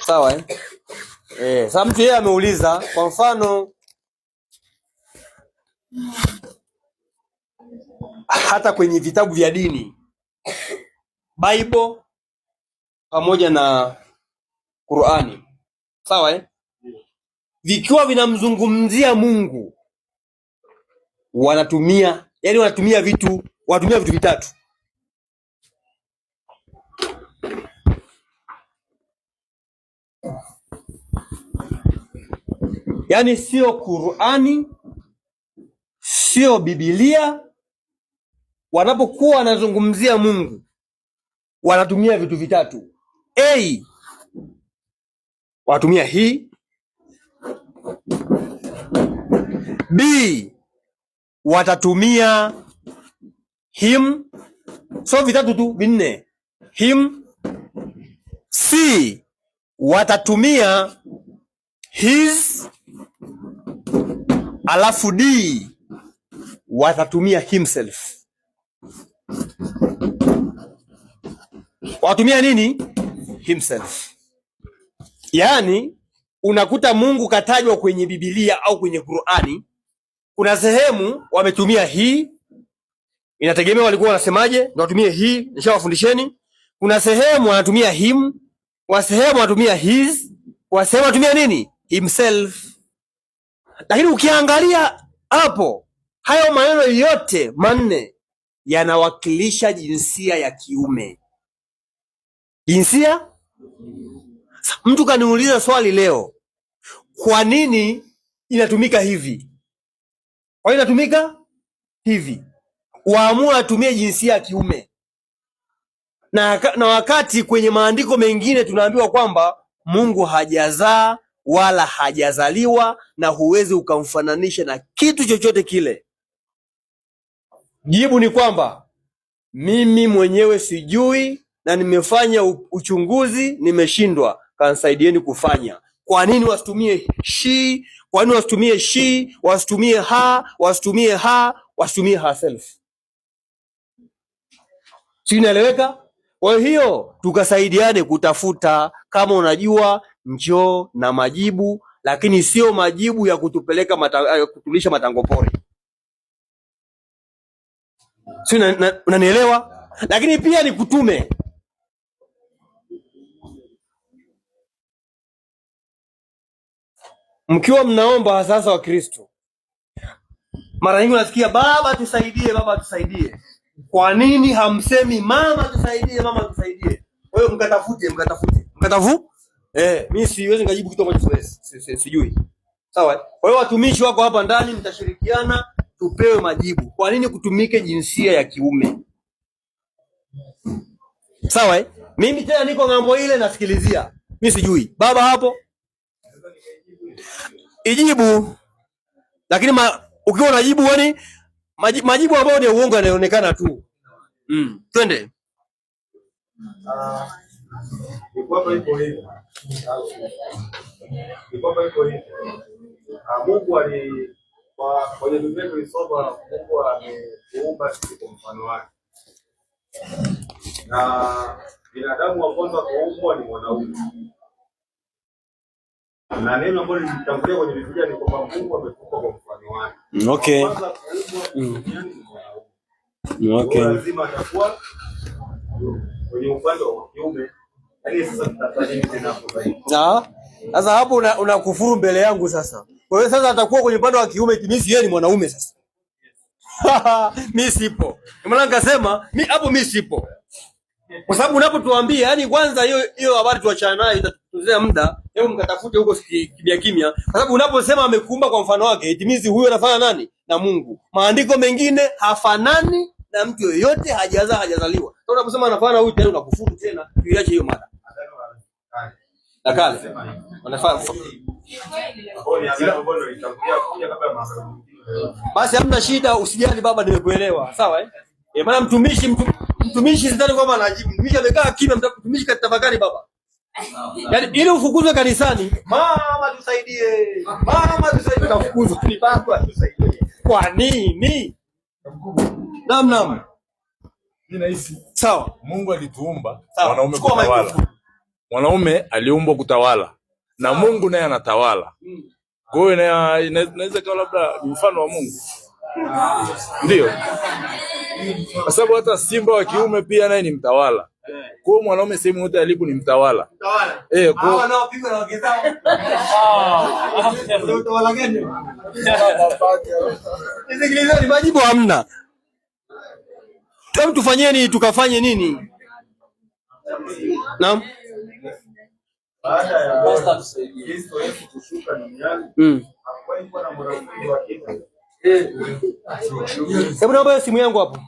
Sawa sasa mtu yeye ameuliza kwa mfano hata kwenye vitabu vya dini Bible pamoja na Qur'ani. Sawa vikiwa vinamzungumzia Mungu wanatumia vitu vitatu. Yaani sio Qur'ani, sio Biblia. Wanapokuwa wanazungumzia Mungu wanatumia vitu vitatu. Wanatumia hii. B, watatumia him. So vitatu tu, vinne. Him. C, watatumia his. Alafu D, watatumia himself. Watumia nini? Himself. Yaani unakuta Mungu katajwa kwenye Biblia au kwenye Qur'ani, kuna sehemu wametumia hii, inategemea walikuwa wanasemaje, ndio watumie hii, nishawafundisheni. Kuna sehemu wanatumia him, kwa sehemu wanatumia his, kwa sehemu wanatumia nini? Himself. Lakini ukiangalia hapo, hayo maneno yote manne yanawakilisha jinsia ya kiume. Jinsia? Mtu kaniuliza swali leo, kwa nini inatumika hivi? Kwa nini inatumika hivi? Waamua atumie jinsia ya kiume. Na wakati kwenye maandiko mengine tunaambiwa kwamba Mungu hajazaa wala hajazaliwa na huwezi ukamfananisha na kitu chochote kile. Jibu ni kwamba mimi mwenyewe sijui na nimefanya uchunguzi, nimeshindwa. Kanisaidieni kufanya. Kwa nini wasitumie she? Kwa nini wasitumie she? Wasitumie ha? Wasitumie ha? Wasitumie herself? Si inaeleweka? Kwa hiyo tukasaidiane kutafuta. Kama unajua njoo na majibu, lakini sio majibu ya kutupeleka kutulisha matango pori. Si unanielewa? Lakini pia nikutume mkiwa mnaomba sasa wa Kristo. Mara nyingi unasikia baba tusaidie, baba tusaidie. Kwa nini hamsemi mama tusaidie, mama tusaidie? Kwa hiyo mkatafu. Mimi siwezi ngajibu kitu ambacho sijui. Sawa? Kwa hiyo watumishi wako hapa ndani mtashirikiana tupewe majibu. Kwa nini kutumike jinsia ya kiume? Sawa Mimi tena niko ngambo ile nasikilizia. Mimi sijui. Baba hapo ijibu. Lakini ukiwa unajibu yani majibu ambayo ni uongo yanaonekana tu. Twende. Mungu kwenye Biblia tulisoma Mungu ameumba sisi kwa mfano wake. Na binadamu wa kwanza kuumbwa ni mwanaume. Na neno ambalo lilitangulia kwenye Biblia ni kwamba Mungu ametuumba kwa mfano wake. Okay. Okay. Lazima atakuwa kwenye upande wa kiume. Yaani sasa tutafanya nini tena hapo zaidi? Sasa hapo unakufuru mbele yangu sasa. Kwa hiyo sasa atakuwa kwenye upande wa kiume, timisi yeye ni mwanaume sasa. Mimi sipo. Maana nikasema mimi sipo. Kwa sababu unapotuambia yani kwanza hiyo habari tuachana nayo itatuzea muda. Hebu mkatafute huko kimya. Kwa sababu unaposema amekuumba kwa mfano wake, itimizi huyo anafanya nani? Na Mungu. Maandiko mengine hafanani na mtu yoyote, hajazaliwa. Sasa unaposema anafanya huyu tena unakufuru tena. Tuiache hiyo mada. Nakala. Wanafanya. Basi hamna shida, usijali baba, nimekuelewa. Sawa maana mtumishi sidhani kwamba anajibu. Mtumishi amekaa kimya, mtumishi katafakari baba. Yaani ili ufukuzwe kanisani, mama tusaidie. Mama tusaidie, kafukuzwa ni baba tusaidie. Kwa nini? Naam. Mimi nahisi sawa. Mungu alituumba wanaume kutawala. mwanaume aliumbwa kutawala na Mungu naye anatawala. Kwa hiyo inaweza kuwa labda mfano wa Mungu. Ndio. Kwa sababu hata simba wa kiume pia naye ni mtawala. Kwa hiyo mwanaume sehemu yote alipo ni mtawala. Mtawala. Hao wanaopigwa na wake zao. Ndio utawala gani? Nisikilize, ni majibu hamna. Hebu tufanyeni tukafanye nini? Naam. Baada ya Kristo Yesu kushuka duniani, hakuwahi kuwa na mwanafunzi wa kike. Hebu naomba simu yangu hapo.